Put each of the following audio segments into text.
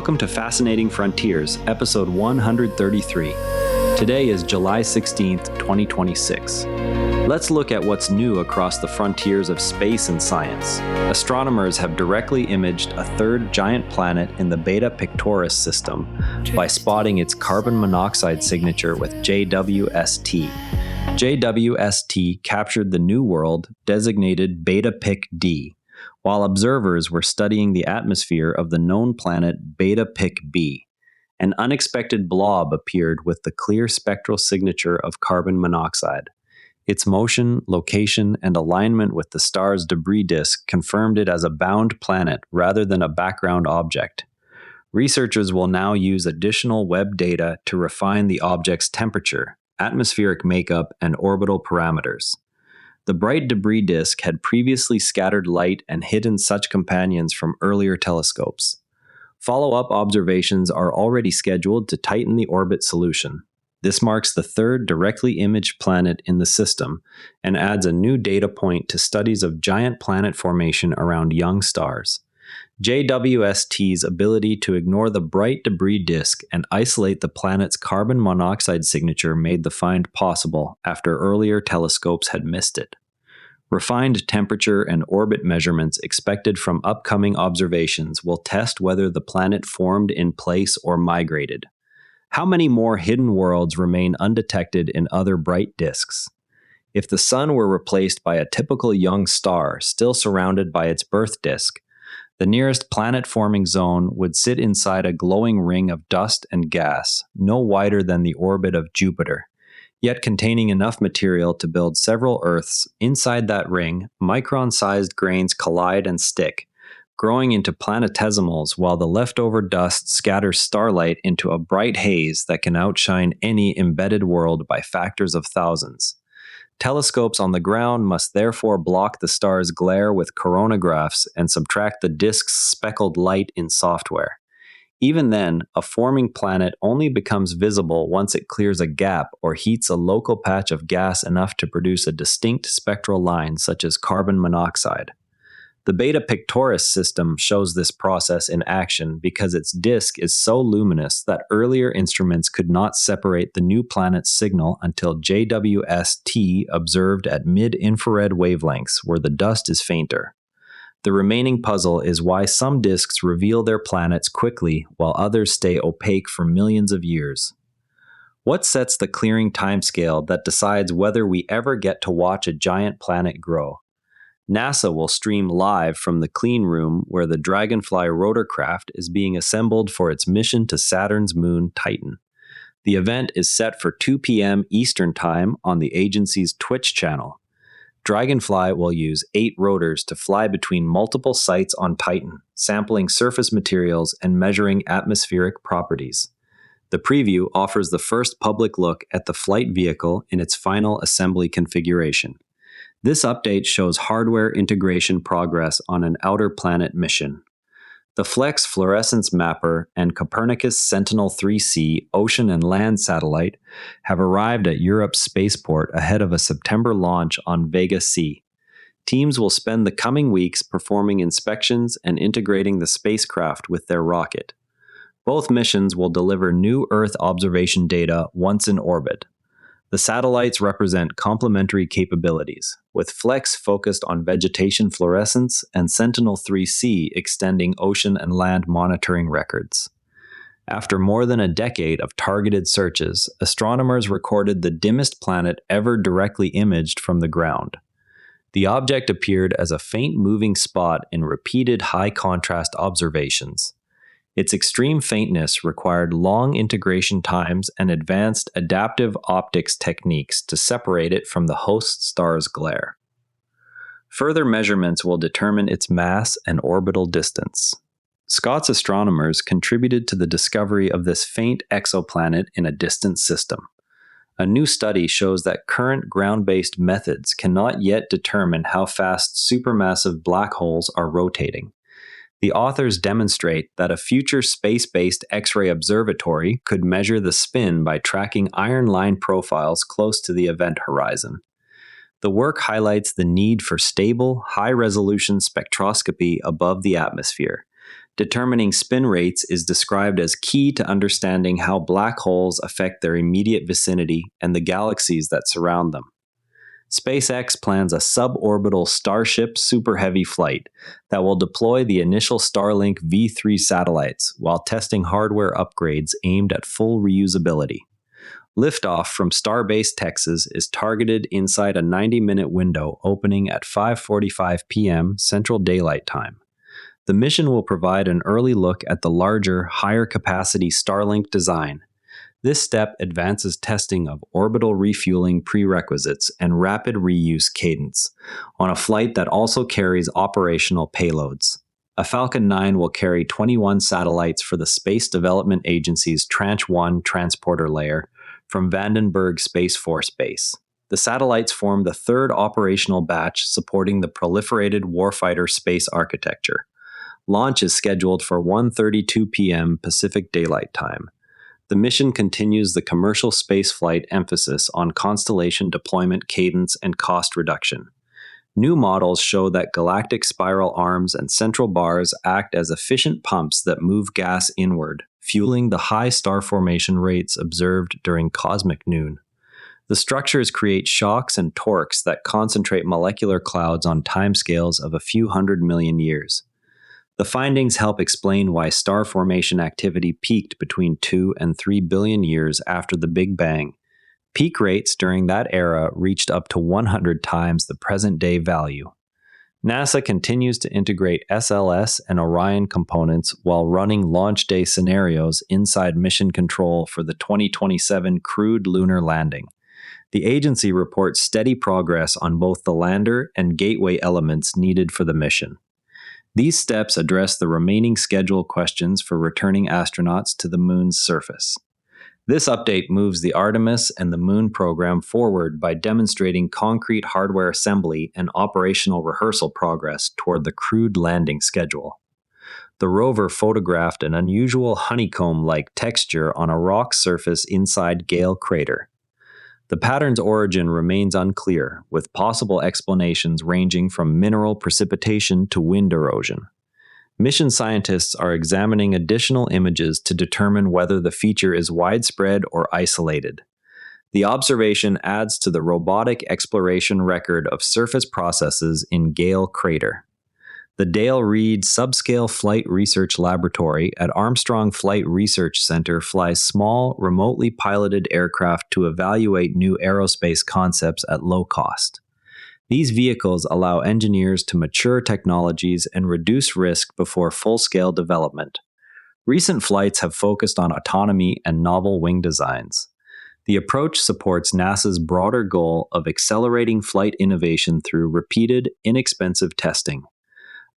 Welcome to Fascinating Frontiers, episode 133. Today is July 16th, 2026. Let's look at what's new across the frontiers of space and science. Astronomers have directly imaged a third giant planet in the Beta Pictoris system by spotting its carbon monoxide signature with JWST. JWST captured the new world designated Beta Pic D, while observers were studying the atmosphere of the known planet Beta Pic B. An unexpected blob appeared with the clear spectral signature of carbon monoxide. Its motion, location, and alignment with the star's debris disk confirmed it as a bound planet rather than a background object. Researchers will now use additional Webb data to refine the object's temperature, atmospheric makeup, and orbital parameters. The bright debris disk had previously scattered light and hidden such companions from earlier telescopes. Follow-up observations are already scheduled to tighten the orbit solution. This marks the third directly imaged planet in the system and adds a new data point to studies of giant planet formation around young stars. JWST's ability to ignore the bright debris disk and isolate the planet's carbon monoxide signature made the find possible after earlier telescopes had missed it. Refined temperature and orbit measurements expected from upcoming observations will test whether the planet formed in place or migrated. How many more hidden worlds remain undetected in other bright disks? If the Sun were replaced by a typical young star still surrounded by its birth disk, the nearest planet-forming zone would sit inside a glowing ring of dust and gas, no wider than the orbit of Jupiter, yet containing enough material to build several Earths. Inside that ring, micron-sized grains collide and stick, growing into planetesimals while the leftover dust scatters starlight into a bright haze that can outshine any embedded world by factors of thousands. Telescopes on the ground must therefore block the star's glare with coronagraphs and subtract the disk's speckled light in software. Even then, a forming planet only becomes visible once it clears a gap or heats a local patch of gas enough to produce a distinct spectral line such as carbon monoxide. The Beta Pictoris system shows this process in action because its disk is so luminous that earlier instruments could not separate the new planet's signal until JWST observed at mid-infrared wavelengths where the dust is fainter. The remaining puzzle is why some disks reveal their planets quickly while others stay opaque for millions of years. What sets the clearing timescale that decides whether we ever get to watch a giant planet grow? NASA will stream live from the clean room where the Dragonfly rotorcraft is being assembled for its mission to Saturn's moon Titan. The event is set for 2 p.m. Eastern Time on the agency's Twitch channel. Dragonfly will use 8 rotors to fly between multiple sites on Titan, sampling surface materials and measuring atmospheric properties. The preview offers the first public look at the flight vehicle in its final assembly configuration. This update shows hardware integration progress on an outer planet mission. The Flex fluorescence mapper and Copernicus Sentinel-3C ocean and land satellite have arrived at Europe's spaceport ahead of a September launch on Vega C. Teams will spend the coming weeks performing inspections and integrating the spacecraft with their rocket. Both missions will deliver new Earth observation data once in orbit. The satellites represent complementary capabilities, with Flex focused on vegetation fluorescence and Sentinel-3C extending ocean and land monitoring records. After more than a decade of targeted searches, astronomers recorded the dimmest planet ever directly imaged from the ground. The object appeared as a faint moving spot in repeated high-contrast observations. Its extreme faintness required long integration times and advanced adaptive optics techniques to separate it from the host star's glare. Further measurements will determine its mass and orbital distance. Scots astronomers contributed to the discovery of this faint exoplanet in a distant system. A new study shows that current ground-based methods cannot yet determine how fast supermassive black holes are rotating. The authors demonstrate that a future space-based X-ray observatory could measure the spin by tracking iron line profiles close to the event horizon. The work highlights the need for stable, high-resolution spectroscopy above the atmosphere, Determining spin rates is described as key to understanding how black holes affect their immediate vicinity and the galaxies that surround them. SpaceX plans a suborbital Starship Super Heavy flight that will deploy the initial Starlink V3 satellites while testing hardware upgrades aimed at full reusability. Liftoff from Starbase, Texas is targeted inside a 90-minute window opening at 5:45 p.m. Central Daylight Time. The mission will provide an early look at the larger, higher-capacity Starlink design. This step advances testing of orbital refueling prerequisites and rapid reuse cadence on a flight that also carries operational payloads. A Falcon 9 will carry 21 satellites for the Space Development Agency's Tranche 1 transporter layer from Vandenberg Space Force Base. The satellites form the third operational batch supporting the proliferated warfighter space architecture. Launch is scheduled for 1:32 p.m. Pacific Daylight Time. The mission continues the commercial spaceflight emphasis on constellation deployment cadence and cost reduction. New models show that galactic spiral arms and central bars act as efficient pumps that move gas inward, fueling the high star formation rates observed during cosmic noon. The structures create shocks and torques that concentrate molecular clouds on timescales of a few 100 million years. The findings help explain why star formation activity peaked between 2 and 3 billion years after the Big Bang. Peak rates during that era reached up to 100 times the present-day value. NASA continues to integrate SLS and Orion components while running launch day scenarios inside mission control for the 2027 crewed lunar landing. The agency reports steady progress on both the lander and gateway elements needed for the mission. These steps address the remaining schedule questions for returning astronauts to the Moon's surface. This update moves the Artemis and the Moon program forward by demonstrating concrete hardware assembly and operational rehearsal progress toward the crewed landing schedule. The rover photographed an unusual honeycomb-like texture on a rock surface inside Gale Crater. The pattern's origin remains unclear, with possible explanations ranging from mineral precipitation to wind erosion. Mission scientists are examining additional images to determine whether the feature is widespread or isolated. The observation adds to the robotic exploration record of surface processes in Gale Crater. The Dale Reed Subscale Flight Research Laboratory at Armstrong Flight Research Center flies small, remotely piloted aircraft to evaluate new aerospace concepts at low cost. These vehicles allow engineers to mature technologies and reduce risk before full-scale development. Recent flights have focused on autonomy and novel wing designs. The approach supports NASA's broader goal of accelerating flight innovation through repeated, inexpensive testing.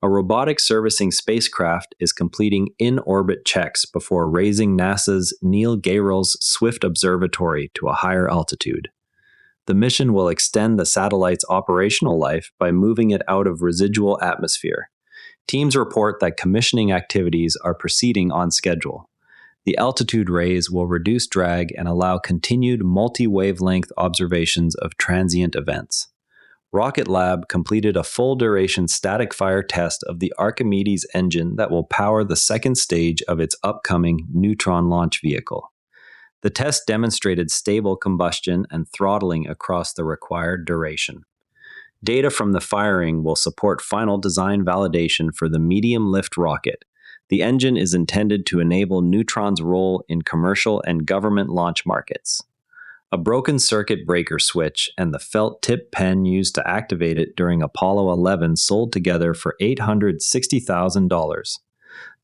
A robotic servicing spacecraft is completing in-orbit checks before raising NASA's Neil Gehrels Swift Observatory to a higher altitude. The mission will extend the satellite's operational life by moving it out of residual atmosphere. Teams report that commissioning activities are proceeding on schedule. The altitude raise will reduce drag and allow continued multi-wavelength observations of transient events. Rocket Lab completed a full-duration static fire test of the Archimedes engine that will power the second stage of its upcoming Neutron launch vehicle. The test demonstrated stable combustion and throttling across the required duration. Data from the firing will support final design validation for the medium-lift rocket. The engine is intended to enable Neutron's role in commercial and government launch markets. A broken circuit breaker switch and the felt tip pen used to activate it during Apollo 11 sold together for $860,000.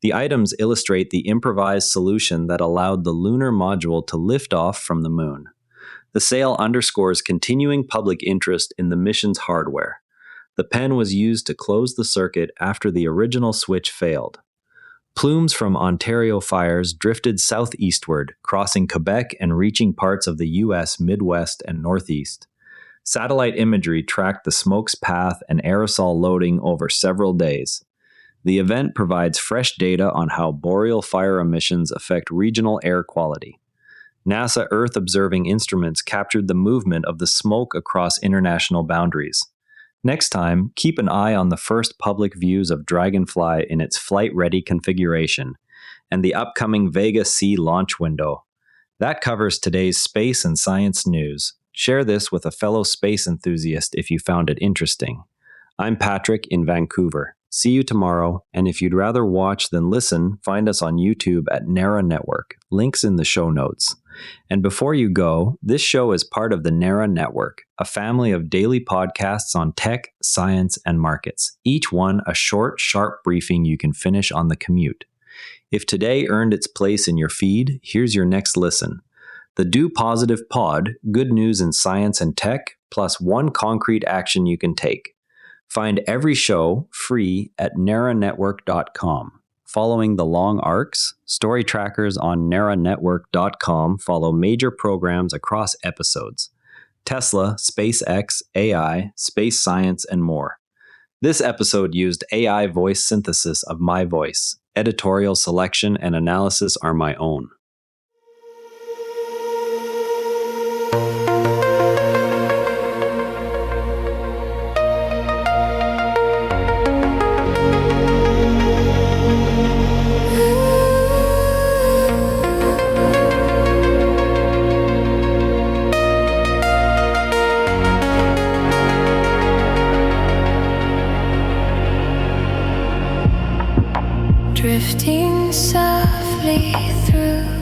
The items illustrate the improvised solution that allowed the lunar module to lift off from the Moon. The sale underscores continuing public interest in the mission's hardware. The pen was used to close the circuit after the original switch failed. Plumes from Ontario fires drifted southeastward, crossing Quebec and reaching parts of the U.S. Midwest and Northeast. Satellite imagery tracked the smoke's path and aerosol loading over several days. The event provides fresh data on how boreal fire emissions affect regional air quality. NASA Earth-observing instruments captured the movement of the smoke across international boundaries. Next time, keep an eye on the first public views of Dragonfly in its flight-ready configuration and the upcoming Vega C launch window. That covers today's space and science news. Share this with a fellow space enthusiast if you found it interesting. I'm Patrick in Vancouver. See you tomorrow, and if you'd rather watch than listen, find us on YouTube at NARA Network. Links in the show notes. And before you go, this show is part of the NARA Network, a family of daily podcasts on tech, science, and markets, each one a short, sharp briefing you can finish on the commute. If today earned its place in your feed, here's your next listen. The Do Positive Pod, good news in science and tech, plus one concrete action you can take. Find every show free at naranetwork.com. Following the long arcs, story trackers on naranetwork.com follow major programs across episodes. Tesla, SpaceX, AI, space science, and more. This episode used AI voice synthesis of my voice. Editorial selection and analysis are my own.